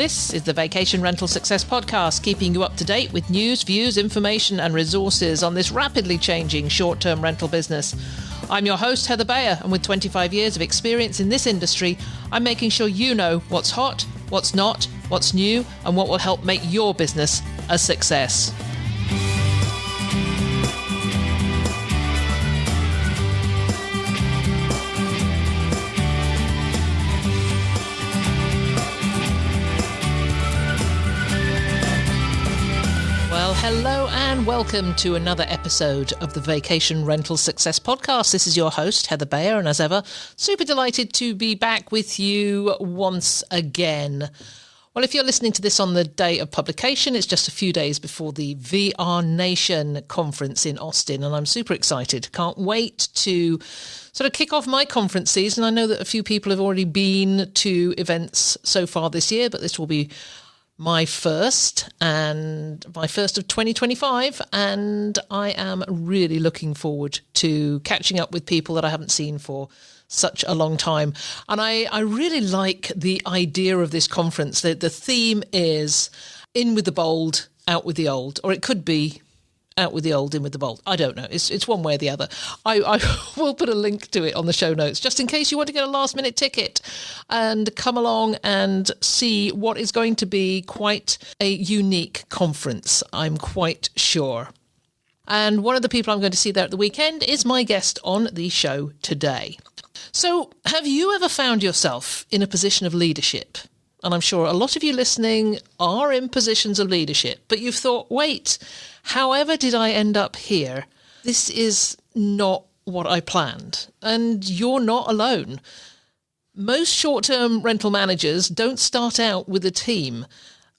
This is the Vacation Rental Success Podcast, keeping you up to date with news, views, information and resources on this rapidly changing short-term rental business. I'm your host, Heather Bayer, and with 25 years of experience in this industry, I'm making sure you know what's hot, what's not, what's new, and what will help make your business a success. Hello and welcome to another episode of the Vacation Rental Success Podcast. This is your host, Heather Bayer, and as ever, super delighted to be back with you once again. Well, if you're listening to this on the day of publication, it's just a few days before the VR Nation conference in Austin, and I'm super excited. Can't wait to sort of kick off my conference season. I know that a few people have already been to events so far this year, but this will be my first of 2025, and I am really looking forward to catching up with people that I haven't seen for such a long time. And I really like the idea of this conference. The theme is in with the bold, out with the old, or it could be out with the old, in with the bold. I don't know. It's one way or the other. I will put a link to it on the show notes, just in case you want to get a last minute ticket and come along and see what is going to be quite a unique conference, I'm quite sure. And one of the people I'm going to see there at the weekend is my guest on the show today. So have you ever found yourself in a position of leadership? And I'm sure a lot of you listening are in positions of leadership, but you've thought, wait, however did I end up here? This is not what I planned. And you're not alone. Most short-term rental managers don't start out with a team.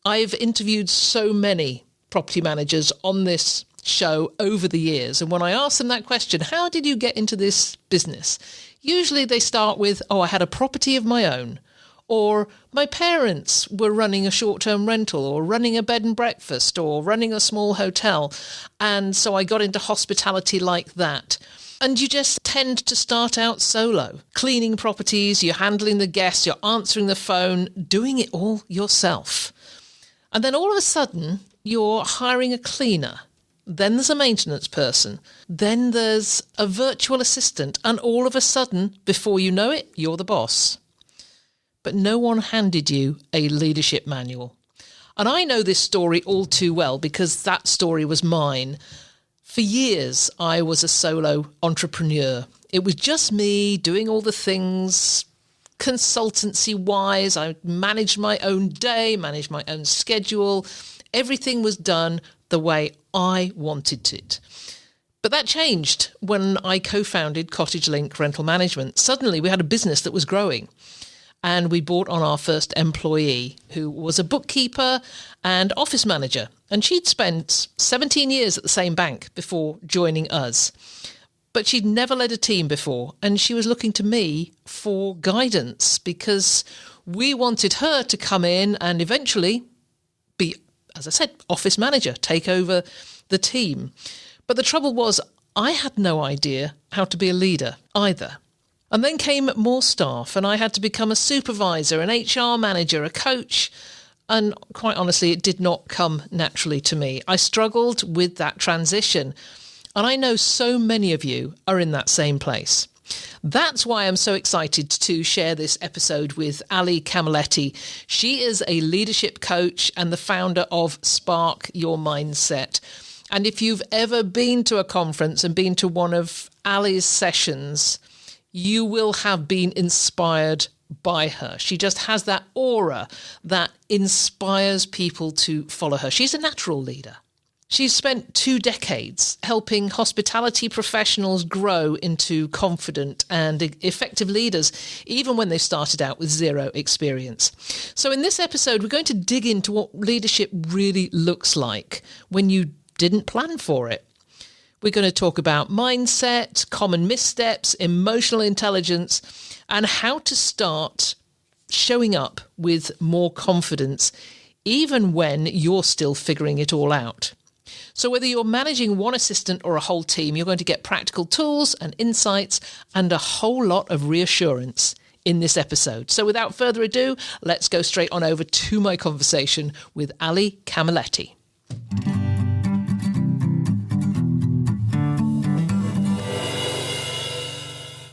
I've interviewed so many property managers on this show over the years. And when I ask them that question, how did you get into this business? Usually they start with, I had a property of my own. Or my parents were running a short-term rental or running a bed and breakfast or running a small hotel. And so I got into hospitality like that. And you just tend to start out solo, cleaning properties, you're handling the guests, you're answering the phone, doing it all yourself. And then all of a sudden, you're hiring a cleaner. Then there's a maintenance person. Then there's a virtual assistant. And all of a sudden, before you know it, you're the boss. But no one handed you a leadership manual. And I know this story all too well because that story was mine. For years, I was a solo entrepreneur. It was just me doing all the things consultancy-wise. I managed my own day, managed my own schedule. Everything was done the way I wanted it. But that changed when I co-founded Cottage Link Rental Management. Suddenly, we had a business that was growing. And we brought on our first employee, who was a bookkeeper and office manager. And she'd spent 17 years at the same bank before joining us. But she'd never led a team before. And she was looking to me for guidance because we wanted her to come in and eventually be, as I said, office manager, take over the team. But the trouble was, I had no idea how to be a leader either. And then came more staff, and I had to become a supervisor, an HR manager, a coach. And quite honestly, it did not come naturally to me. I struggled with that transition. And I know so many of you are in that same place. That's why I'm so excited to share this episode with Ali Cammelletti. She is a leadership coach and the founder of Spark Your Mindset. And if you've ever been to a conference and been to one of Ali's sessions, you will have been inspired by her. She just has that aura that inspires people to follow her. She's a natural leader. She's spent 2 decades helping hospitality professionals grow into confident and effective leaders, even when they started out with zero experience. So in this episode, we're going to dig into what leadership really looks like when you didn't plan for it. We're going to talk about mindset, common missteps, emotional intelligence, and how to start showing up with more confidence, even when you're still figuring it all out. So whether you're managing one assistant or a whole team, you're going to get practical tools and insights and a whole lot of reassurance in this episode. So without further ado, let's go straight on over to my conversation with Ali Cammelletti.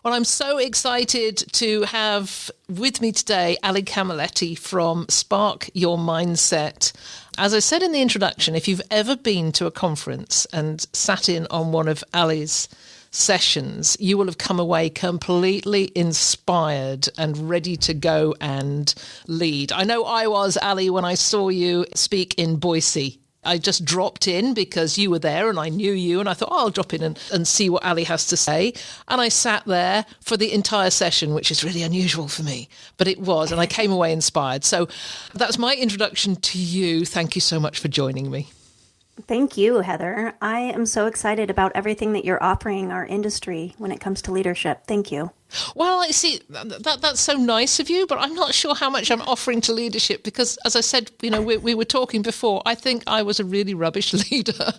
Well, I'm so excited to have with me today Ali Cammelletti from Spark Your Mindset. As I said in the introduction, if you've ever been to a conference and sat in on one of Ali's sessions, you will have come away completely inspired and ready to go and lead. I know I was, Ali, when I saw you speak in Boise. I just dropped in because you were there and I knew you, and I thought, I'll drop in and see what Ali has to say. And I sat there for the entire session, which is really unusual for me, but it was, and I came away inspired. So that's my introduction to you. Thank you so much for joining me. Thank you, Heather. I am so excited about everything that you're offering our industry when it comes to leadership. Thank you. Well, I see, that's so nice of you, but I'm not sure how much I'm offering to leadership because, as I said, we were talking before, I think I was a really rubbish leader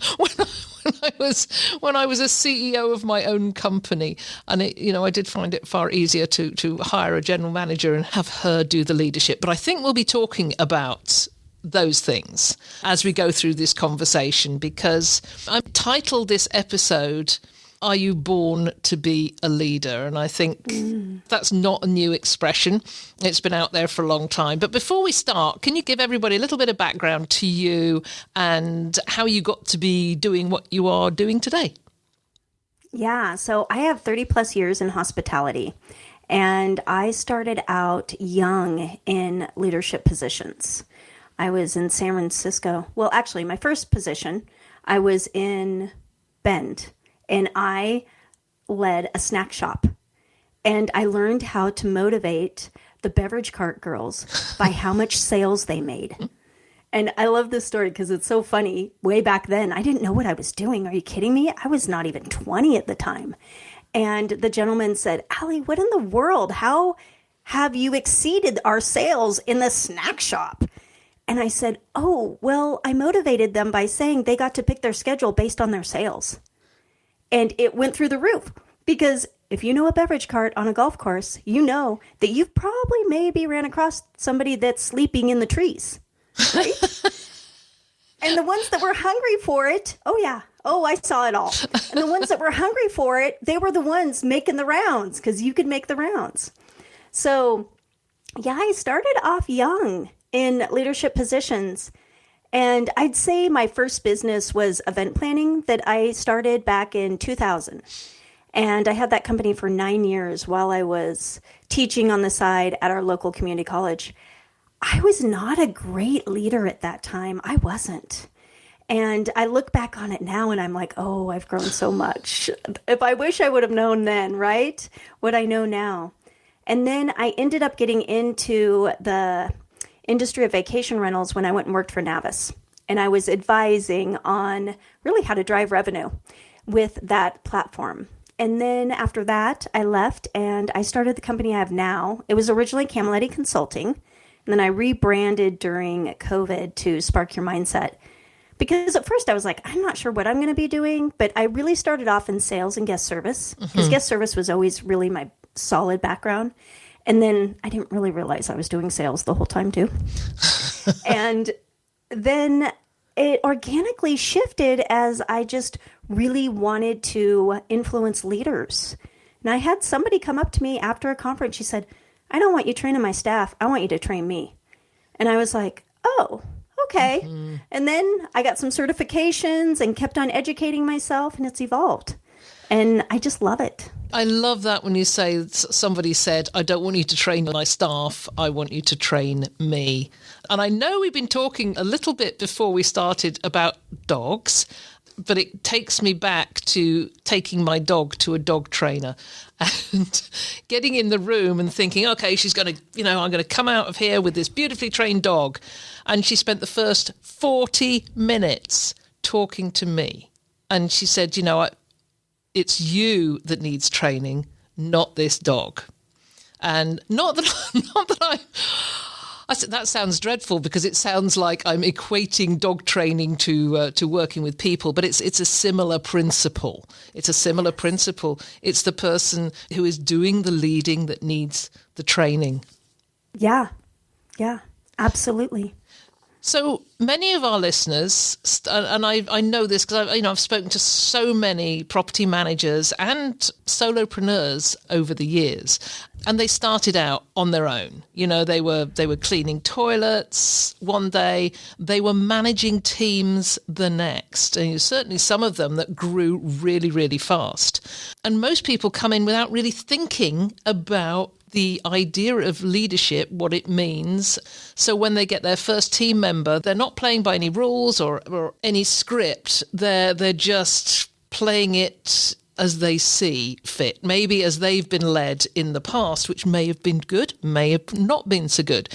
when I was a CEO of my own company. And, I did find it far easier to hire a general manager and have her do the leadership. But I think we'll be talking about those things as we go through this conversation, because I've titled this episode, Are You Born to Be a Leader? And I think that's not a new expression. It's been out there for a long time. But before we start, can you give everybody a little bit of background to you and how you got to be doing what you are doing today? Yeah, so I have 30 plus years in hospitality, and I started out young in leadership positions. I was in San Francisco. Well, actually, my first position, I was in Bend, and I led a snack shop. And I learned how to motivate the beverage cart girls by how much sales they made. And I love this story because it's so funny. Way back then, I didn't know what I was doing. Are you kidding me? I was not even 20 at the time. And the gentleman said, Ali, what in the world? How have you exceeded our sales in the snack shop? And I said, oh, well, I motivated them by saying they got to pick their schedule based on their sales. And it went through the roof, because if you know a beverage cart on a golf course, you know that you've probably maybe ran across somebody that's sleeping in the trees, right? And the ones that were hungry for it, oh yeah, oh, I saw it all. And the ones that were hungry for it, they were the ones making the rounds, because you could make the rounds. So yeah, I started off young in leadership positions. And I'd say my first business was event planning that I started back in 2000. And I had that company for 9 years while I was teaching on the side at our local community college. I was not a great leader at that time. I wasn't. And I look back on it now and I'm like, oh, I've grown so much. If I wish I would have known then, right? What I know now. And then I ended up getting into the industry of vacation rentals when I went and worked for Navis. And I was advising on really how to drive revenue with that platform. And then after that, I left and I started the company I have now. It was originally Cammelletti Consulting. And then I rebranded during COVID to Spark Your Mindset. Because at first I was like, I'm not sure what I'm going to be doing. But I really started off in sales and guest service. Because guest service was always really my solid background. And then I didn't really realize I was doing sales the whole time too. And then it organically shifted as I just really wanted to influence leaders. And I had somebody come up to me after a conference. She said, I don't want you training my staff. I want you to train me. And I was like, oh, okay. And then I got some certifications and kept on educating myself, and it's evolved. And I just love it. I love that when you say somebody said, I don't want you to train my staff, I want you to train me. And I know we've been talking a little bit before we started about dogs, but it takes me back to taking my dog to a dog trainer and getting in the room and thinking, okay, she's going to, I'm going to come out of here with this beautifully trained dog. And she spent the first 40 minutes talking to me. And she said, it's you that needs training, not this dog. And not that That sounds dreadful because it sounds like I'm equating dog training to working with people, but it's a similar principle. It's a similar principle. It's the person who is doing the leading that needs the training. Yeah, absolutely. So many of our listeners, and I know this because I've spoken to so many property managers and solopreneurs over the years, and they started out on their own. They were cleaning toilets one day, they were managing teams the next, and certainly some of them that grew really, really fast. And most people come in without really thinking about the idea of leadership, what it means. So when they get their first team member, they're not playing by any rules or any script. They're just playing it as they see fit, maybe as they've been led in the past, which may have been good, may have not been so good.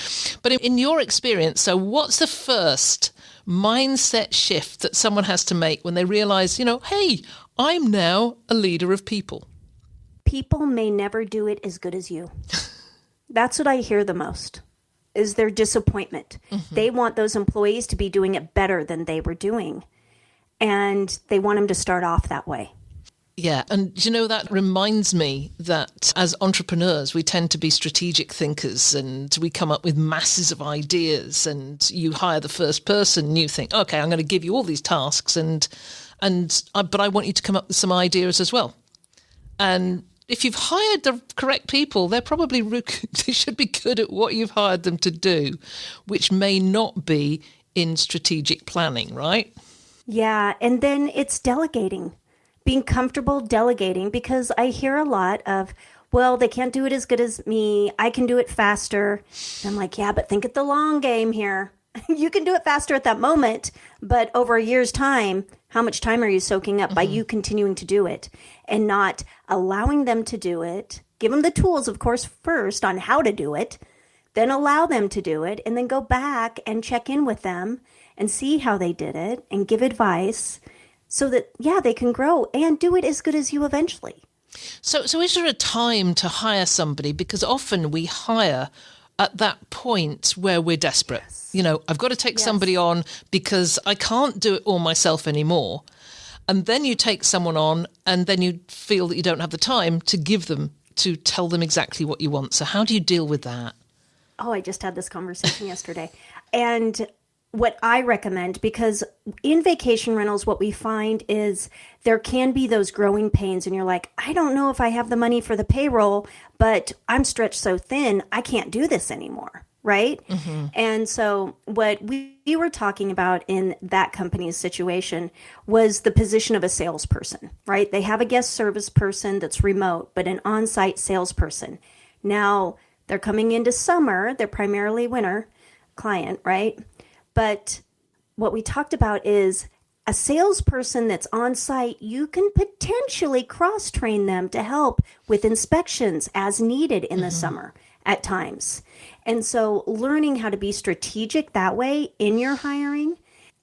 But in your experience, so what's the first mindset shift that someone has to make when they realize, hey, I'm now a leader of people? People may never do it as good as you. That's what I hear the most, is their disappointment. Mm-hmm. They want those employees to be doing it better than they were doing. And they want them to start off that way. Yeah. And, that reminds me that as entrepreneurs, we tend to be strategic thinkers and we come up with masses of ideas, and you hire the first person and you think, okay, I'm going to give you all these tasks but I want you to come up with some ideas as well. And if you've hired the correct people, they should be good at what you've hired them to do, which may not be in strategic planning, right? Yeah, and then it's delegating, being comfortable delegating, because I hear a lot of, well, they can't do it as good as me. I can do it faster. And I'm like, yeah, but think at the long game here. You can do it faster at that moment, but over a year's time, how much time are you soaking up by you continuing to do it and not allowing them to do it? Give them the tools, of course, first on how to do it, then allow them to do it, and then go back and check in with them and see how they did it and give advice so that, they can grow and do it as good as you eventually. So is there a time to hire somebody? Because often we hire at that point where we're desperate. Yes. I've got to take somebody on because I can't do it all myself anymore. And then you take someone on and then you feel that you don't have the time to tell them exactly what you want. So how do you deal with that? Oh, I just had this conversation yesterday. And what I recommend, because in vacation rentals, what we find is there can be those growing pains and you're like, I don't know if I have the money for the payroll, but I'm stretched so thin, I can't do this anymore. Right? Mm-hmm. And so what we were talking about in that company's situation was the position of a salesperson, right? They have a guest service person that's remote, but an on-site salesperson. Now they're coming into summer, they're primarily winter client, right? But what we talked about is a salesperson that's on site, you can potentially cross-train them to help with inspections as needed in the summer at times. And so learning how to be strategic that way in your hiring.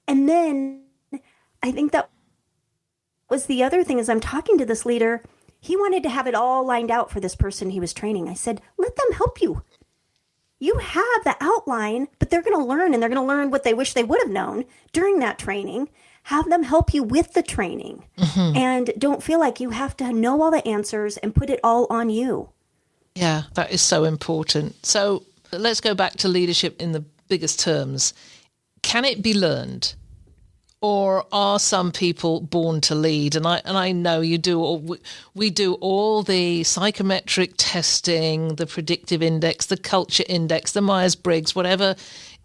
And then I think that was the other thing, is I'm talking to this leader. He wanted to have it all lined out for this person he was training. I said, let them help you. You have the outline, but they're going to learn, and they're going to learn what they wish they would have known during that training. Have them help you with the training. Mm-hmm. And don't feel like you have to know all the answers and put it all on you. Yeah, that is so important. So let's go back to leadership in the biggest terms. Can it be learned? Or are some people born to lead? And I know we do all the psychometric testing, the predictive index, the culture index, the Myers-Briggs, whatever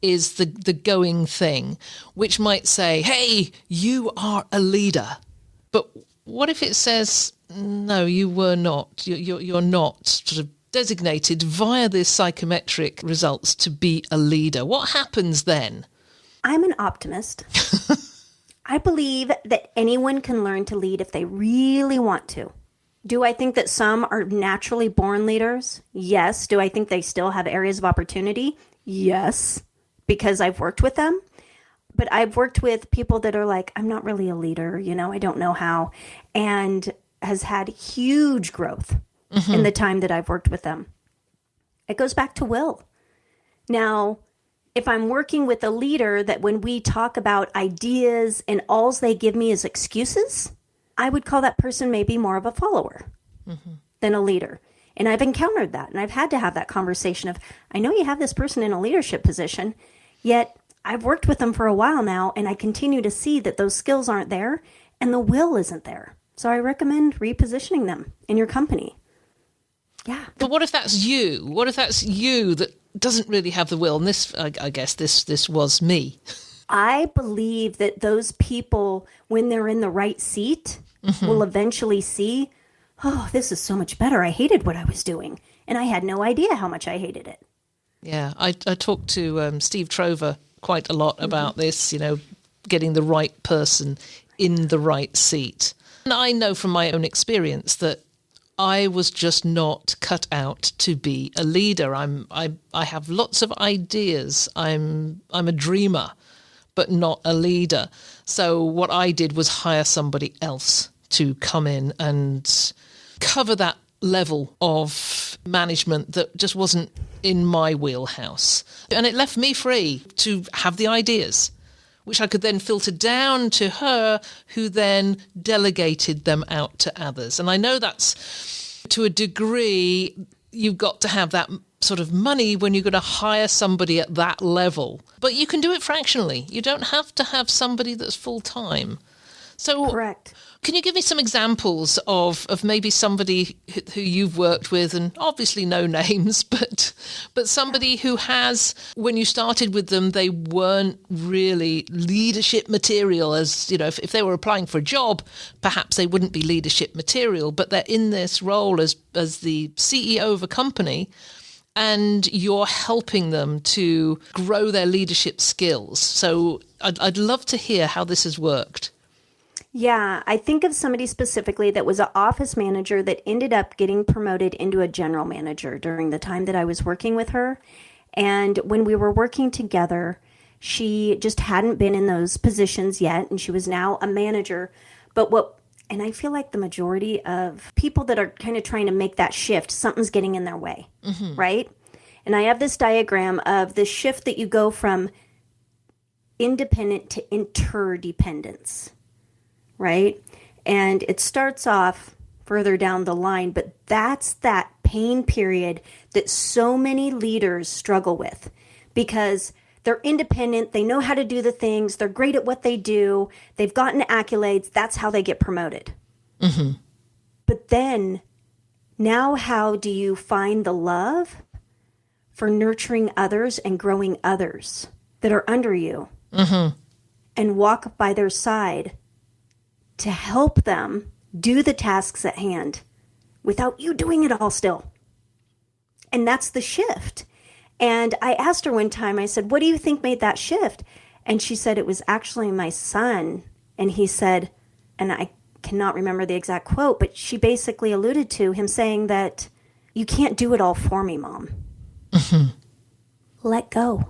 is the going thing, which might say, hey, you are a leader. But what if it says, no, you were not, you're not sort of designated via the psychometric results to be a leader? What happens then? I'm an optimist. I believe that anyone can learn to lead if they really want to. Do I think that some are naturally born leaders? Yes. Do I think they still have areas of opportunity? Yes, because I've worked with them. But I've worked with people that are like, I'm not really a leader, I don't know how, and has had huge growth in the time that I've worked with them. It goes back to will. Now, if I'm working with a leader that when we talk about ideas and all they give me is excuses, I would call that person maybe more of a follower than a leader. And I've encountered that. And I've had to have that conversation of, I know you have this person in a leadership position, yet I've worked with them for a while now, and I continue to see that those skills aren't there and the will isn't there. So I recommend repositioning them in your company. Yeah. But what if that's you? What if that's you that doesn't really have the will? And this, I guess this was me. I believe that those people, when they're in the right seat, will eventually see, oh, this is so much better. I hated what I was doing, and I had no idea how much I hated it. Yeah, I talked to Steve Trover quite a lot about this, getting the right person in the right seat. And I know from my own experience that I was just not cut out to be a leader. I have lots of ideas. I'm a dreamer, but not a leader. So what I did was hire somebody else to come in and cover that level of management that just wasn't in my wheelhouse. And it left me free to have the ideas, which I could then filter down to her, who then delegated them out to others. And I know that's, to a degree, you've got to have that sort of money when you're going to hire somebody at that level. But you can do it fractionally. You don't have to have somebody that's full-time. So Correct. Can you give me some examples of maybe somebody who you've worked with, and obviously no names, but somebody who has, when you started with them, they weren't really leadership material, as, if they were applying for a job, perhaps they wouldn't be leadership material, but they're in this role as the CEO of a company, and you're helping them to grow their leadership skills. So I'd love to hear how this has worked. Yeah, I think of somebody specifically that was an office manager that ended up getting promoted into a general manager during the time that I was working with her. And when we were working together, she just hadn't been in those positions yet, and she was now a manager. And I feel like the majority of people that are kind of trying to make that shift, something's getting in their way, right? And I have this diagram of the shift that you go from independent to interdependence. Right? And it starts off further down the line, but that's that pain period that so many leaders struggle with, because they're independent, they know how to do the things, they're great at what they do, they've gotten accolades, that's how they get promoted. But then, now how do you find the love for nurturing others and growing others that are under you and walk by their side to help them do the tasks at hand without you doing it all still? And that's the shift. And I asked her one time, I said, what do you think made that shift? And she said, it was actually my son. And he said, and I cannot remember the exact quote, but she basically alluded to him saying that, you can't do it all for me, Mom. Let go.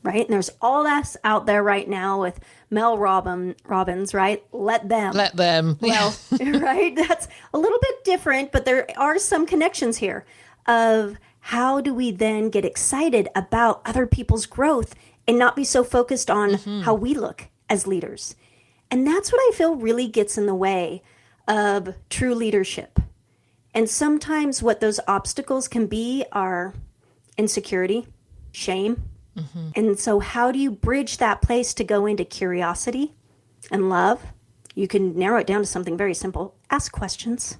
Right? And there's all that out there right now with Mel Robbins, right? Let them. Let them. Well, right? That's a little bit different, but there are some connections here of how do we then get excited about other people's growth and not be so focused on how we look as leaders. And that's what I feel really gets in the way of true leadership. And sometimes what those obstacles can be are insecurity, shame. And so how do you bridge that place to go into curiosity and love? You can narrow it down to something very simple. Ask questions.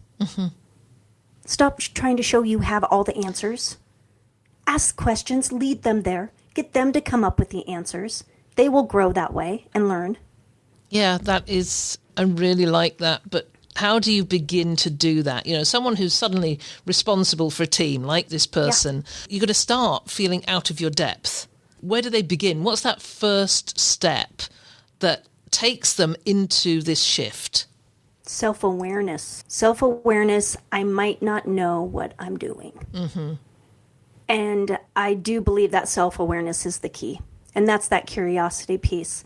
Stop trying to show you have all the answers. Ask questions, lead them there, get them to come up with the answers. They will grow that way and learn. Yeah, I really like that. But how do you begin to do that? Someone who's suddenly responsible for a team like this person, you're going to start feeling out of your depth. Where do they begin? What's that first step that takes them into this shift? Self-awareness. Self-awareness, I might not know what I'm doing. And I do believe that self-awareness is the key. And that's that curiosity piece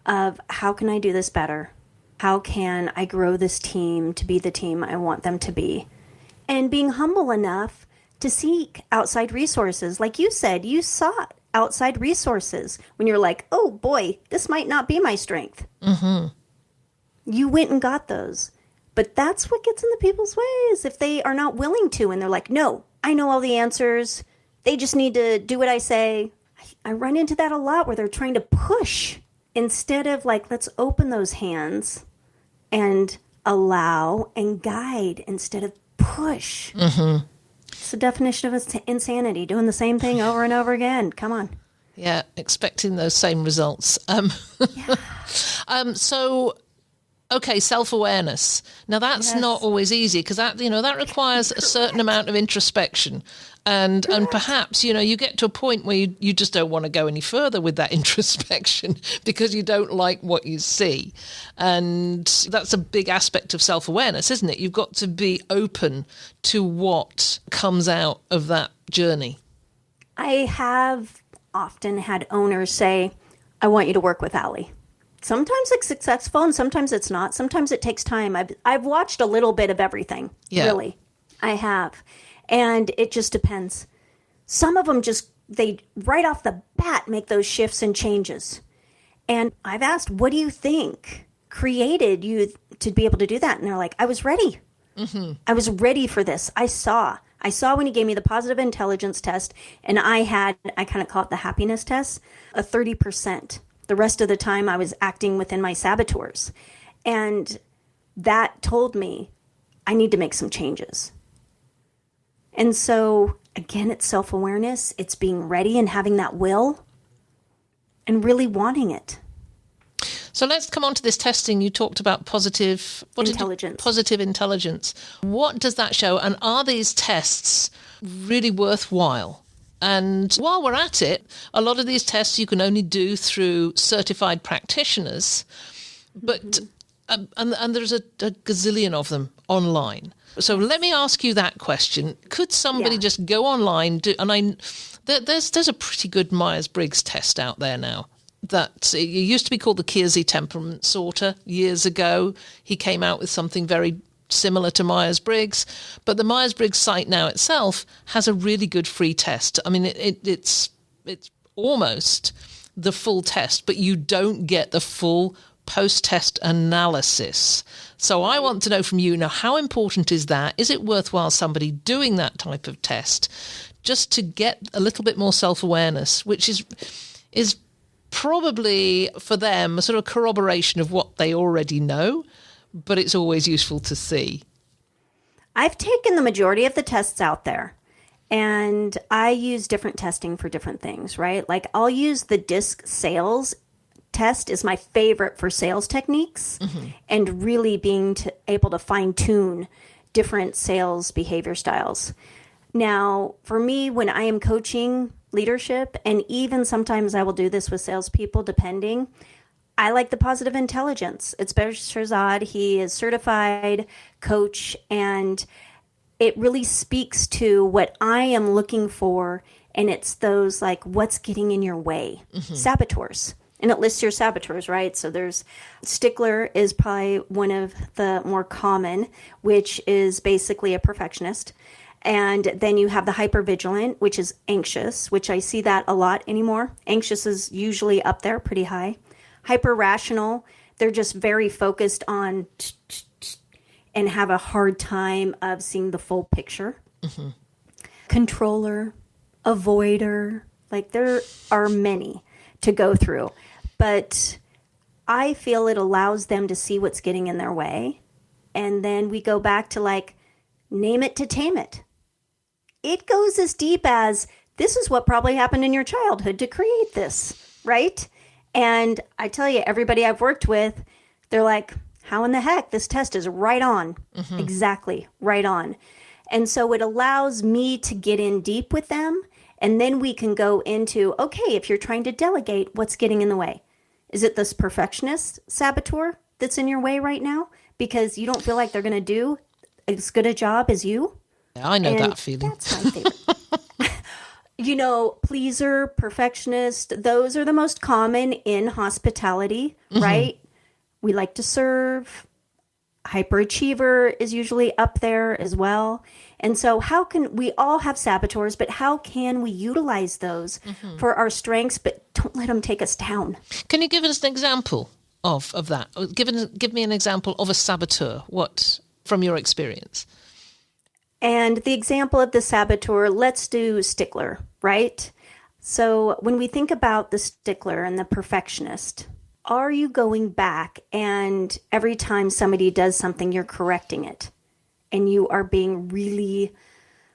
of how can I do this better? How can I grow this team to be the team I want them to be? And being humble enough to seek outside resources. Like you said, you sought outside resources when you're like, oh boy, this might not be my strength. Mm-hmm. You went and got those. But that's what gets in the people's ways if they are not willing to. And they're like, no, I know all the answers. They just need to do what I say. I run into that a lot where they're trying to push instead of like, let's open those hands and allow and guide instead of push. Mm-hmm. It's the definition of insanity, doing the same thing over and over again. Come on. Yeah, expecting those same results. So, okay, self-awareness. Now, that's not always easy because that requires a certain amount of introspection. And perhaps, you get to a point where you just don't want to go any further with that introspection because you don't like what you see. And that's a big aspect of self-awareness, isn't it? You've got to be open to what comes out of that journey. I have often had owners say, I want you to work with Ali. Sometimes it's successful and sometimes it's not. Sometimes it takes time. I've watched a little bit of everything, really. I have. And it just depends. Some of them they right off the bat make those shifts and changes. And I've asked, what do you think created you to be able to do that? And they're like, I was ready. Mm-hmm. I was ready for this. I saw when he gave me the positive intelligence test, and I kind of call it the happiness test, a 30%. The rest of the time I was acting within my saboteurs. And that told me I need to make some changes. And so, again, it's self-awareness. It's being ready and having that will and really wanting it. So let's come on to this testing. You talked about positive intelligence. Positive intelligence. What does that show? And are these tests really worthwhile? And while we're at it, a lot of these tests you can only do through certified practitioners, but and there's a gazillion of them online. So let me ask you that question. Could somebody just go online, there's a pretty good Myers-Briggs test out there now. That it used to be called the Kiersey Temperament Sorter years ago. He came out with something very similar to Myers-Briggs, but the Myers-Briggs site now itself has a really good free test. I mean, it's almost the full test, but you don't get the full post-test analysis. So I want to know from you now, how important is that? Is it worthwhile somebody doing that type of test just to get a little bit more self-awareness, which is probably for them a sort of corroboration of what they already know, but it's always useful to see? I've taken the majority of the tests out there, and I use different testing for different things, right? Like I'll use the DISC sales test is my favorite for sales techniques, and really being able to fine tune different sales behavior styles. Now, for me, when I am coaching leadership, and even sometimes I will do this with salespeople, depending, I like the positive intelligence. It's Bear Shirzad. He is certified coach, and it really speaks to what I am looking for. And it's those like, what's getting in your way? Saboteurs. And it lists your saboteurs, right? So there's stickler is probably one of the more common, which is basically a perfectionist. And then you have the hypervigilant, which is anxious, which I see that a lot anymore. Anxious is usually up there pretty high. Hyper rational, they're just very focused on and have a hard time of seeing the full picture. Controller, avoider, like there are many to go through. But I feel it allows them to see what's getting in their way. And then we go back to like, name it to tame it. It goes as deep as, this is what probably happened in your childhood to create this, right? And I tell you, everybody I've worked with, they're like, how in the heck? This test is right on. Exactly, right on. And so it allows me to get in deep with them. And then we can go into, okay, if you're trying to delegate, what's getting in the way? Is it this perfectionist saboteur that's in your way right now? Because you don't feel like they're going to do as good a job as you? Yeah, I know that feeling. That's my favorite. Pleaser, perfectionist, those are the most common in hospitality, right? We like to serve. Hyperachiever is usually up there as well. And so how can we all have saboteurs, but how can we utilize those for our strengths, but don't let them take us down? Can you give us an example of that? Give me an example of a saboteur, what from your experience. And the example of the saboteur, let's do stickler, right? So when we think about the stickler and the perfectionist, are you going back and every time somebody does something, you're correcting it and you are being really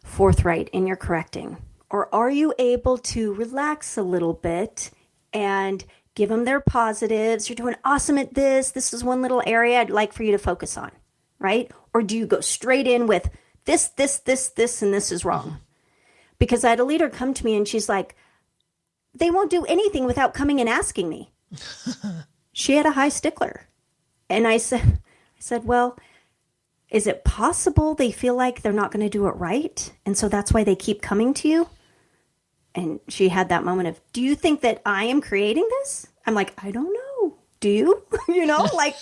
forthright in your correcting? Or are you able to relax a little bit and give them their positives? You're doing awesome at this. This is one little area I'd like for you to focus on, right? Or do you go straight in with this, and this is wrong? Because I had a leader come to me and she's like, they won't do anything without coming and asking me. She had a high stickler. And I said, well, is it possible they feel like they're not going to do it right? And so that's why they keep coming to you? And she had that moment of, do you think that I am creating this? I'm like, I don't know. Do you? Like,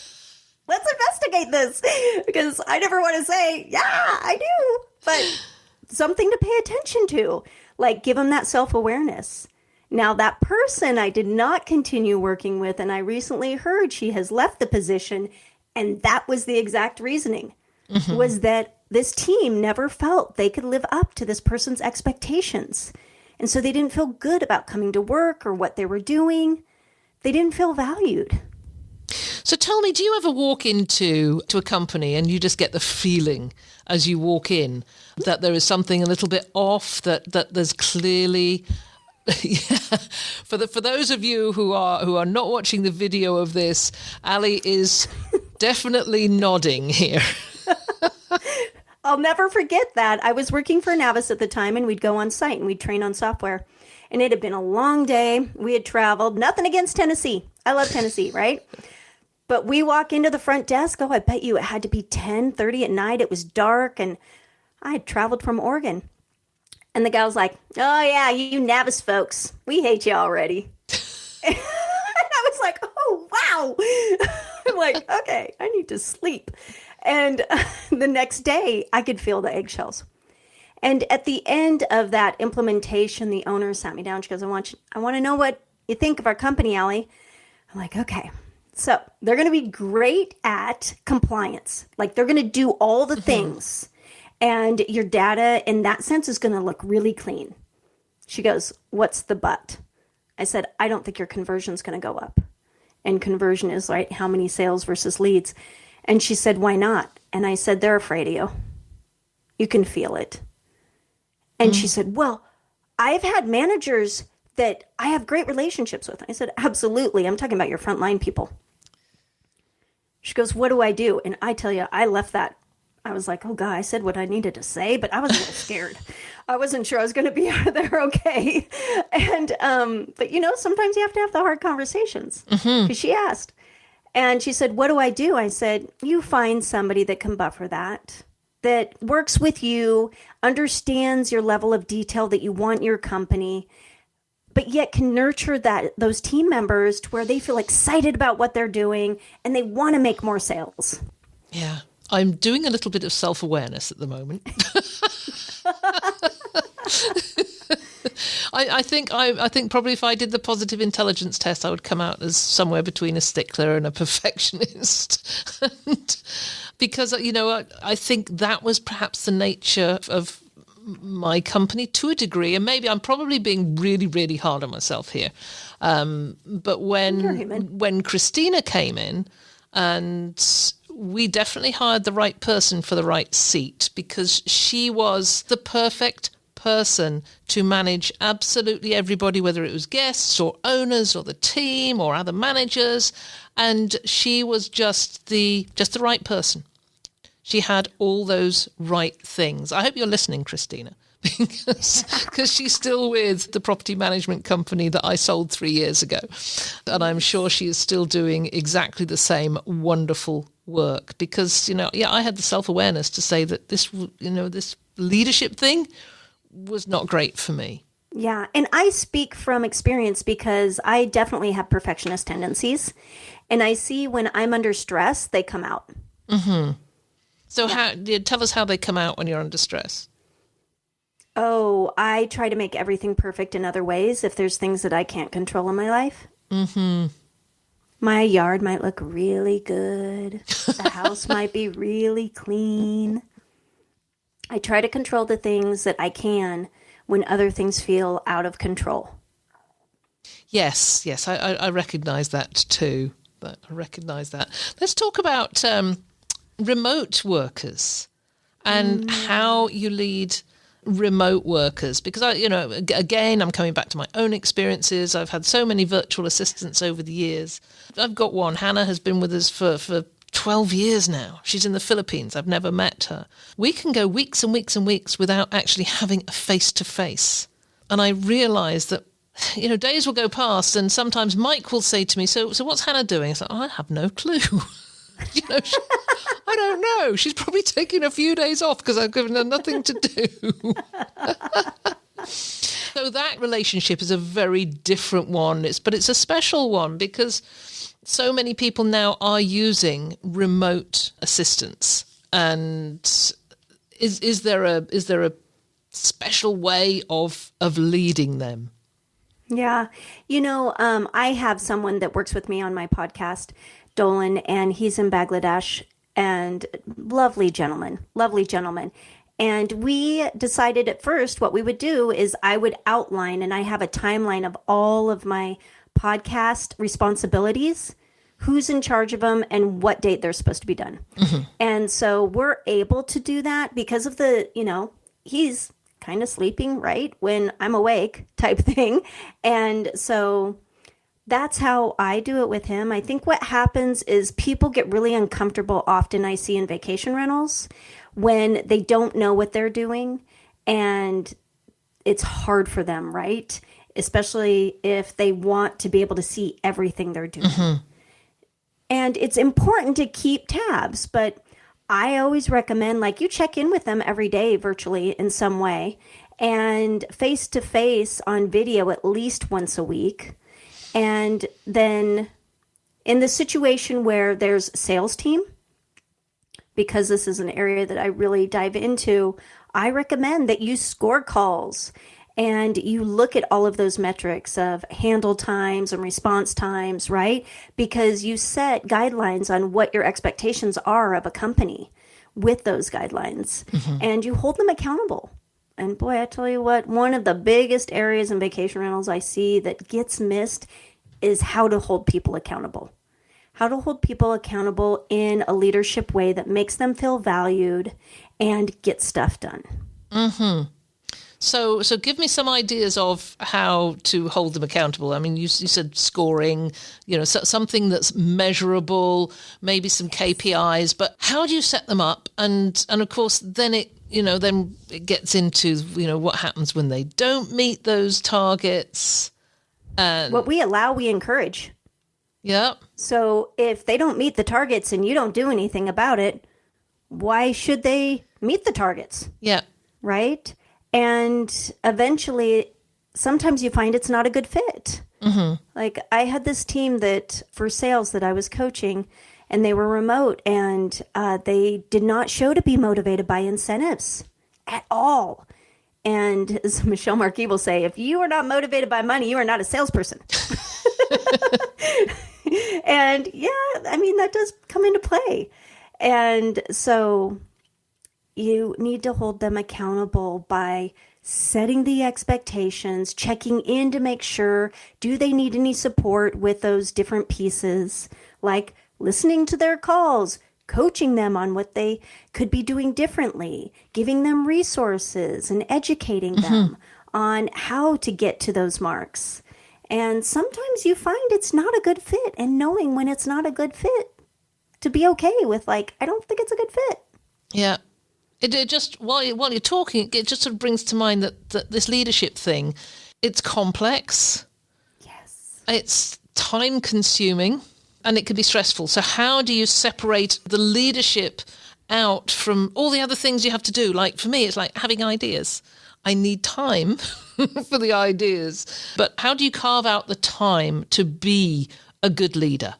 let's investigate this. Because I never want to say, yeah, I do. But something to pay attention to. Like, give them that self-awareness. Now, that person I did not continue working with, and I recently heard she has left the position, and that was the exact reasoning, was that this team never felt they could live up to this person's expectations. And so they didn't feel good about coming to work or what they were doing. They didn't feel valued. So tell me, do you ever walk into a company and you just get the feeling as you walk in that there is something a little bit off, that there's clearly... Yeah. For those of you who are not watching the video of this, Ali is definitely nodding here. I'll never forget that. I was working for Navis at the time, and we'd go on site and we'd train on software. And it had been a long day. We had traveled. Nothing against Tennessee. I love Tennessee, right? But we walk into the front desk. Oh, I bet you it had to be 10:30 at night. It was dark, and I had traveled from Oregon. And the guy was like, oh, yeah, you Navis folks, we hate you already. And I was like, oh, wow. I'm like, okay, I need to sleep. And the next day, I could feel the eggshells. And at the end of that implementation, the owner sat me down. She goes, I want to know what you think of our company, Ali. I'm like, okay. So they're going to be great at compliance. Like, they're going to do all the things. And your data, in that sense, is going to look really clean. She goes, what's the but? I said, I don't think your conversion is going to go up. And conversion is, right, how many sales versus leads. And she said, why not? And I said, they're afraid of you. You can feel it. And she said, well, I've had managers that I have great relationships with. I said, absolutely. I'm talking about your frontline people. She goes, what do I do? And I tell you, I left that. I was like, oh, God, I said what I needed to say, but I was a little scared. I wasn't sure I was going to be out of there okay. And, but, sometimes you have to have the hard conversations. Because she asked. And she said, what do I do? I said, you find somebody that can buffer that works with you, understands your level of detail that you want in your company, but yet can nurture those team members to where they feel excited about what they're doing and they want to make more sales. Yeah. I'm doing a little bit of self-awareness at the moment. I think probably if I did the positive intelligence test, I would come out as somewhere between a stickler and a perfectionist. Because, I think that was perhaps the nature of my company to a degree, and maybe I'm probably being really, really hard on myself here. But when Christina came in, and we definitely hired the right person for the right seat, because she was the perfect person to manage absolutely everybody, whether it was guests or owners or the team or other managers. And she was just the right person. She had all those right things. I hope you're listening, Christina, because she's still with the property management company that I sold 3 years ago. And I'm sure she is still doing exactly the same wonderful work, because, I had the self-awareness to say that this leadership thing was not great for me. Yeah. And I speak from experience because I definitely have perfectionist tendencies, and I see when I'm under stress, they come out. So tell us how they come out when you're under stress. Oh, I try to make everything perfect in other ways if there's things that I can't control in my life. Mm-hmm. My yard might look really good. The house might be really clean. I try to control the things that I can when other things feel out of control. Yes, I recognise that too. I recognise that. Let's talk about remote workers and how you lead remote workers, because again, I'm coming back to my own experiences. I've had so many virtual assistants over the years. I've got one. Hannah has been with us for 12 years now. She's in the Philippines. I've never met her. We can go weeks and weeks and weeks without actually having a face-to-face. And I realise that, days will go past and sometimes Mike will say to me, so what's Hannah doing? It's like, I have no clue. I don't know. She's probably taking a few days off because I've given her nothing to do. So that relationship is a very different one. But it's a special one because so many people now are using remote assistance. And is there a special way of leading them? Yeah. I have someone that works with me on my podcast, Dolan, and he's in Bangladesh, and lovely gentleman. And we decided at first what we would do is I would outline, and I have a timeline of all of my podcast responsibilities, who's in charge of them, and what date they're supposed to be done. Mm-hmm. And so we're able to do that because of he's kind of sleeping, right, when I'm awake type thing. And so that's how I do it with him. I think what happens is people get really uncomfortable often, I see in vacation rentals, when they don't know what they're doing and it's hard for them, right? Especially if they want to be able to see everything they're doing. Mm-hmm. And it's important to keep tabs, but I always recommend you check in with them every day virtually in some way and face to face on video at least once a week. And then in the situation where there's a sales team, because this is an area that I really dive into, I recommend that you score calls and you look at all of those metrics of handle times and response times, right? Because you set guidelines on what your expectations are of a company with those guidelines, mm-hmm. and you hold them accountable. And boy, I tell you what, one of the biggest areas in vacation rentals I see that gets missed is how to hold people accountable. How to hold people accountable in a leadership way that makes them feel valued and get stuff done. Mm-hmm. So give me some ideas of how to hold them accountable. I mean, you said scoring, something that's measurable, maybe some KPIs, but how do you set them up? And of course, then it gets into, what happens when they don't meet those targets. And what we allow, we encourage. Yeah. So if they don't meet the targets and you don't do anything about it, why should they meet the targets? Yeah. Right? And eventually, sometimes you find it's not a good fit. Mm-hmm. I had this team that for sales that I was coaching, and they were remote, and they did not show to be motivated by incentives at all. And as Michelle Marquis will say, if you are not motivated by money, you are not a salesperson. And that does come into play. And so you need to hold them accountable by setting the expectations, checking in to make sure, do they need any support with those different pieces, like listening to their calls, coaching them on what they could be doing differently, giving them resources and educating them on how to get to those marks. And sometimes you find it's not a good fit, and knowing when it's not a good fit, to be okay with I don't think it's a good fit. Yeah. It just, while you're talking, it just sort of brings to mind that this leadership thing, it's complex. Yes. It's time consuming and it can be stressful. So how do you separate the leadership out from all the other things you have to do? Like for me, it's like having ideas. I need time for the ideas. But how do you carve out the time to be a good leader?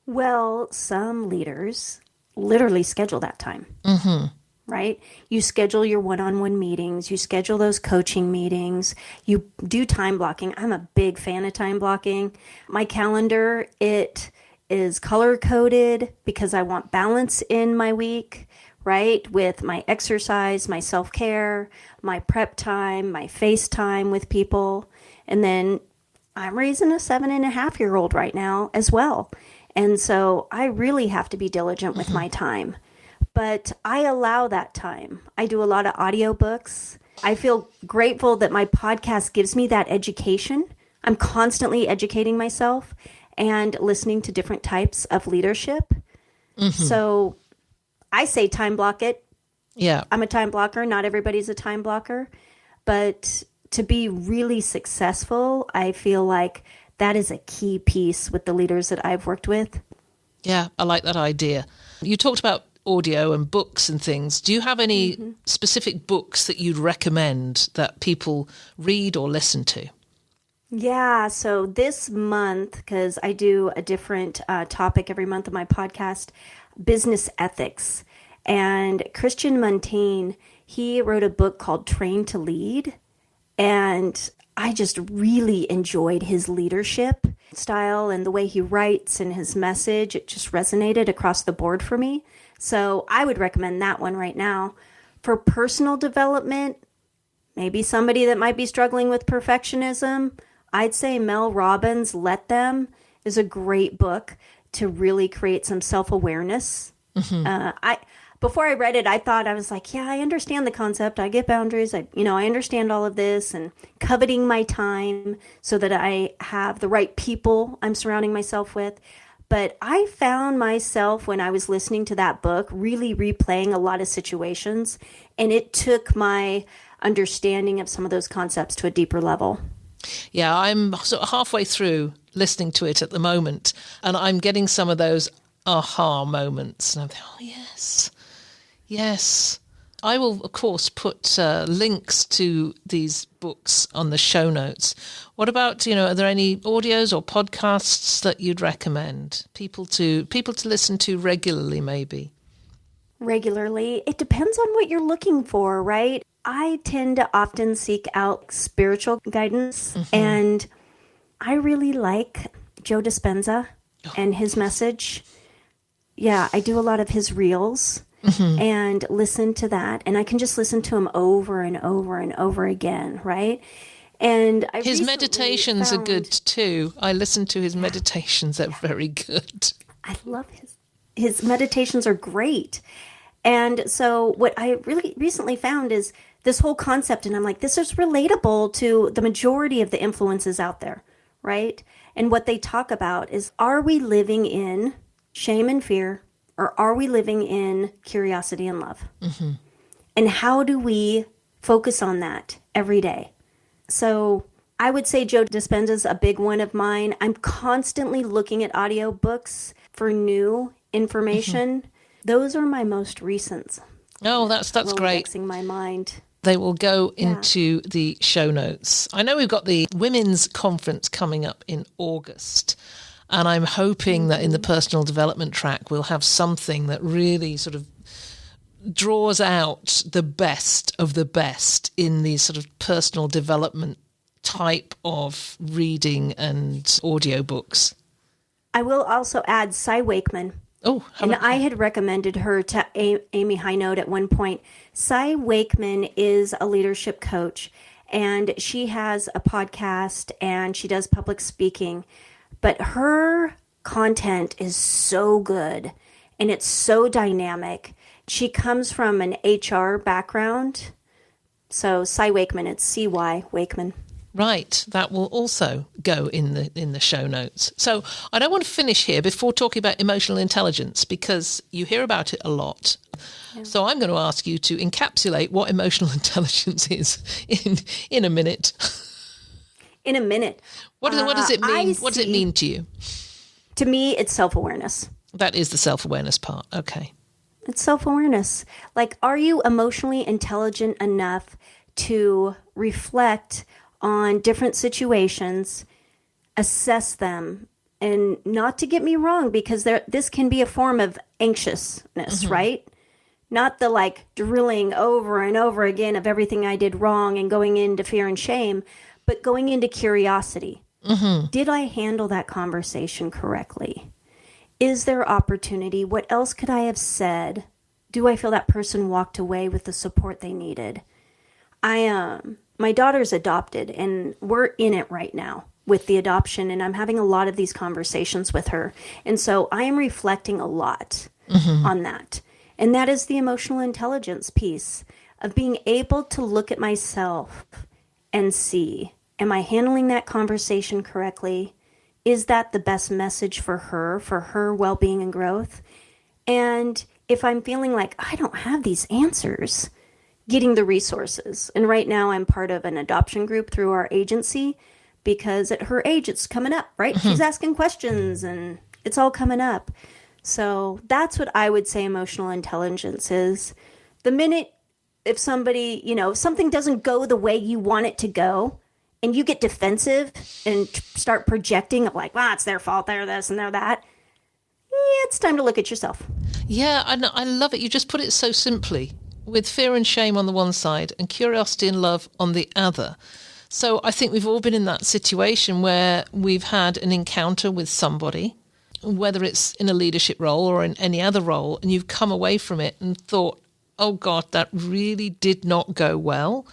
Well, some leaders literally schedule that time, right? You schedule your one-on-one meetings, you schedule those coaching meetings, you do time blocking. I'm a big fan of time blocking. My calendar, it is color-coded because I want balance in my week, right? With my exercise, my self-care, my prep time, my face time with people. And then I'm raising a 7.5-year-old right now as well. And so I really have to be diligent with my time. But I allow that time. I do a lot of audiobooks. I feel grateful that my podcast gives me that education. I'm constantly educating myself and listening to different types of leadership. So I say time block it. Yeah. I'm a time blocker. Not everybody's a time blocker. But to be really successful, I feel like that is a key piece with the leaders that I've worked with. Yeah, I like that idea. You talked about audio and books and things. Do you have any specific books that you'd recommend that people read or listen to? Yeah, so this month, because I do a different topic every month of my podcast, business ethics. And Christian Montaigne, he wrote a book called Train to Lead. And I just really enjoyed his leadership style and the way he writes and his message. It just resonated across the board for me. So I would recommend that one right now. For personal development, maybe somebody that might be struggling with perfectionism, I'd say Mel Robbins' Let Them is a great book to really create some self-awareness. Before I read it, I was like, yeah, I understand the concept. I get boundaries. I understand all of this and coveting my time so that I have the right people I'm surrounding myself with. But I found myself, when I was listening to that book, really replaying a lot of situations. And it took my understanding of some of those concepts to a deeper level. Yeah, I'm sort of halfway through listening to it at the moment. And I'm getting some of those aha moments. And I'm thinking, oh, yes. Yes. I will, of course, put links to these books on the show notes. What about, are there any audios or podcasts that you'd recommend people to listen to regularly, maybe? Regularly. It depends on what you're looking for, right? I tend to often seek out spiritual guidance, and I really like Joe Dispenza and his message. Yeah, I do a lot of his reels. And listen to that. And I can just listen to him over and over and over again, right? And his meditations are good too. I listen to his meditations. They're very good. I love his meditations are great. And so what I really recently found is this whole concept, and I'm like, this is relatable to the majority of the influences out there, right? And what they talk about is, are we living in shame and fear? Or are we living in curiosity and love? And how do we focus on that every day? So I would say Joe Dispenza's a big one of mine. I'm constantly looking at audiobooks for new information. Those are my most recent. Oh, that's great. Rolodexing my mind. They will go into the show notes. I know we've got the women's conference coming up in August. And I'm hoping that in the personal development track, we'll have something that really sort of draws out the best of the best in these sort of personal development type of reading and audiobooks. I will also add Cy Wakeman. Oh, and I had recommended her to Amy Highnode at one point. Cy Wakeman is a leadership coach, and she has a podcast and she does public speaking. But her content is so good and it's so dynamic. She comes from an HR background. So Cy Wakeman, it's C-Y Wakeman. Right, that will also go in the show notes. So I don't want to finish here before talking about emotional intelligence, because you hear about it a lot. Yeah. So I'm going to ask you to encapsulate what emotional intelligence is in a minute. In a minute. What does it mean? What does it mean to you? To me, it's self-awareness. That is the self-awareness part. Okay. It's self-awareness. Like, are you emotionally intelligent enough to reflect on different situations, assess them, and not to get me wrong, because this can be a form of anxiousness, right? Not the like drilling over and over again of everything I did wrong and going into fear and shame, but going into curiosity. Mm-hmm. Did I handle that conversation correctly? Is there opportunity? What else could I have said? Do I feel that person walked away with the support they needed? My daughter's adopted, and we're in it right now with the adoption, and I'm having a lot of these conversations with her. And so I am reflecting a lot on that. And that is the emotional intelligence piece of being able to look at myself and see, am I handling that conversation correctly? Is that the best message for her well-being and growth? And if I'm feeling like I don't have these answers, getting the resources. And right now I'm part of an adoption group through our agency because at her age it's coming up, right? Mm-hmm. She's asking questions and it's all coming up. So that's what I would say emotional intelligence is. The minute if somebody, if something doesn't go the way you want it to go and you get defensive and start projecting of like, it's their fault, they're this and they're that, it's time to look at yourself. Yeah, I love it. You just put it so simply, with fear and shame on the one side and curiosity and love on the other. So I think we've all been in that situation where we've had an encounter with somebody, whether it's in a leadership role or in any other role, and you've come away from it and thought, oh God, that really did not go well.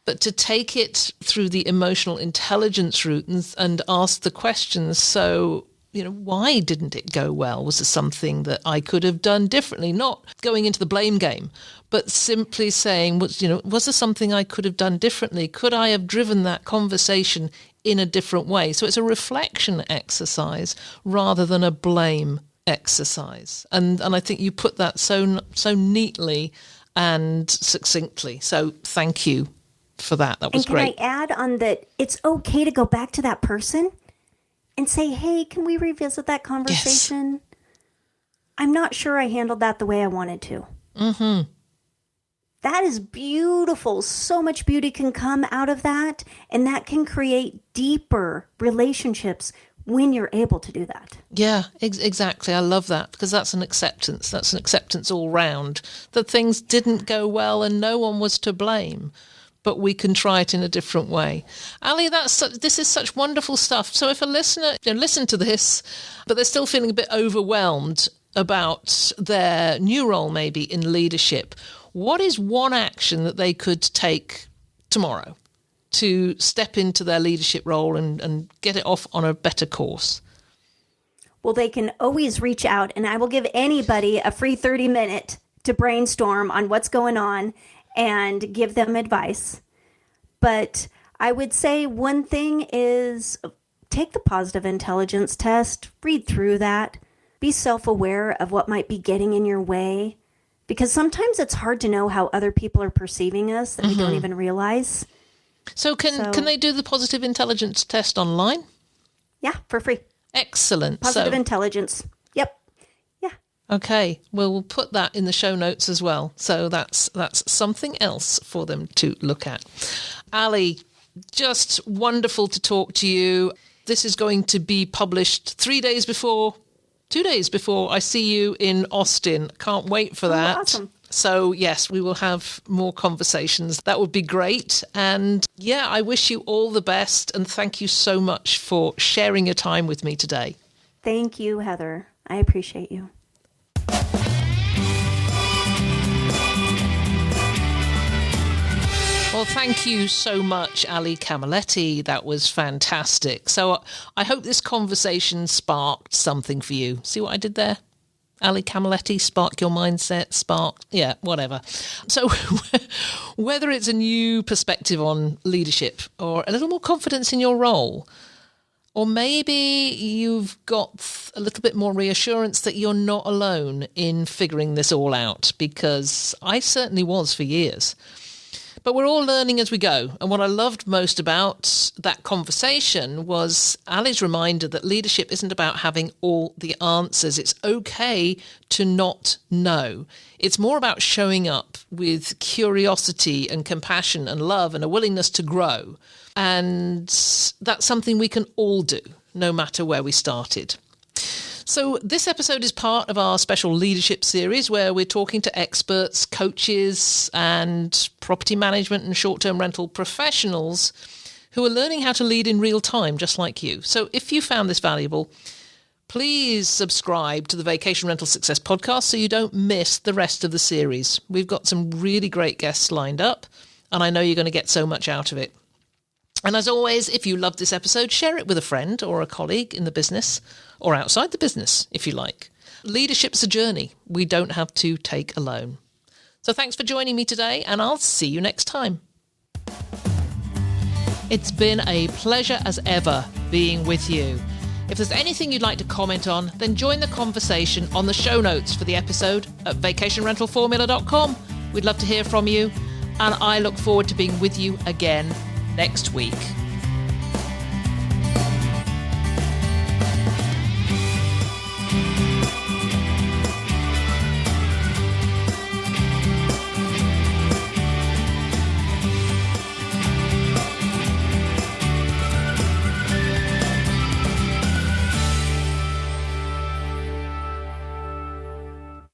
But to take it through the emotional intelligence route and ask the questions, so, why didn't it go well? Was there something that I could have done differently? Not going into the blame game, but simply saying, was there something I could have done differently? Could I have driven that conversation in a different way? So it's a reflection exercise rather than a blame exercise. And I think you put that so neatly and succinctly. So thank you for that. That was great. And can I add on that it's okay to go back to that person and say, hey, can we revisit that conversation? Yes. I'm not sure I handled that the way I wanted to. Mm-hmm. That is beautiful. So much beauty can come out of that, and that can create deeper relationships when you're able to do that. Yeah, exactly. I love that because that's an acceptance. That's an acceptance all round that things didn't go well and no one was to blame. But we can try it in a different way. Ali, this is such wonderful stuff. So if a listener listen to this, but they're still feeling a bit overwhelmed about their new role maybe in leadership, what is one action that they could take tomorrow to step into their leadership role and get it off on a better course? Well, they can always reach out, and I will give anybody a free 30-minute to brainstorm on what's going on and give them advice. But I would say one thing is take the positive intelligence test, read through that, be self-aware of what might be getting in your way, because sometimes it's hard to know how other people are perceiving us that we don't even realize. So can they do the positive intelligence test online? Yeah, for free. Excellent. Positive intelligence. Yep. Yeah. Okay, well, we'll put that in the show notes as well. So that's something else for them to look at. Ali, just wonderful to talk to you. This is going to be published 2 days before I see you in Austin. Can't wait for that. Awesome. So, yes, we will have more conversations. That would be great. And, yeah, I wish you all the best. And thank you so much for sharing your time with me today. Thank you, Heather. I appreciate you. Well, thank you so much, Ali Cammelletti. That was fantastic. So I hope this conversation sparked something for you. See what I did there? Ali Cammelletti, spark your mindset, whatever. So whether it's a new perspective on leadership or a little more confidence in your role, or maybe you've got a little bit more reassurance that you're not alone in figuring this all out, because I certainly was for years. But we're all learning as we go. And what I loved most about that conversation was Ali's reminder that leadership isn't about having all the answers. It's okay to not know. It's more about showing up with curiosity and compassion and love and a willingness to grow. And that's something we can all do, no matter where we started. So this episode is part of our special leadership series where we're talking to experts, coaches, and property management and short-term rental professionals who are learning how to lead in real time, just like you. So if you found this valuable, please subscribe to the Vacation Rental Success podcast so you don't miss the rest of the series. We've got some really great guests lined up, and I know you're going to get so much out of it. And as always, if you loved this episode, share it with a friend or a colleague in the business or outside the business, if you like. Leadership's a journey we don't have to take alone. So thanks for joining me today, and I'll see you next time. It's been a pleasure as ever being with you. If there's anything you'd like to comment on, then join the conversation on the show notes for the episode at vacationrentalformula.com. We'd love to hear from you, and I look forward to being with you again next week.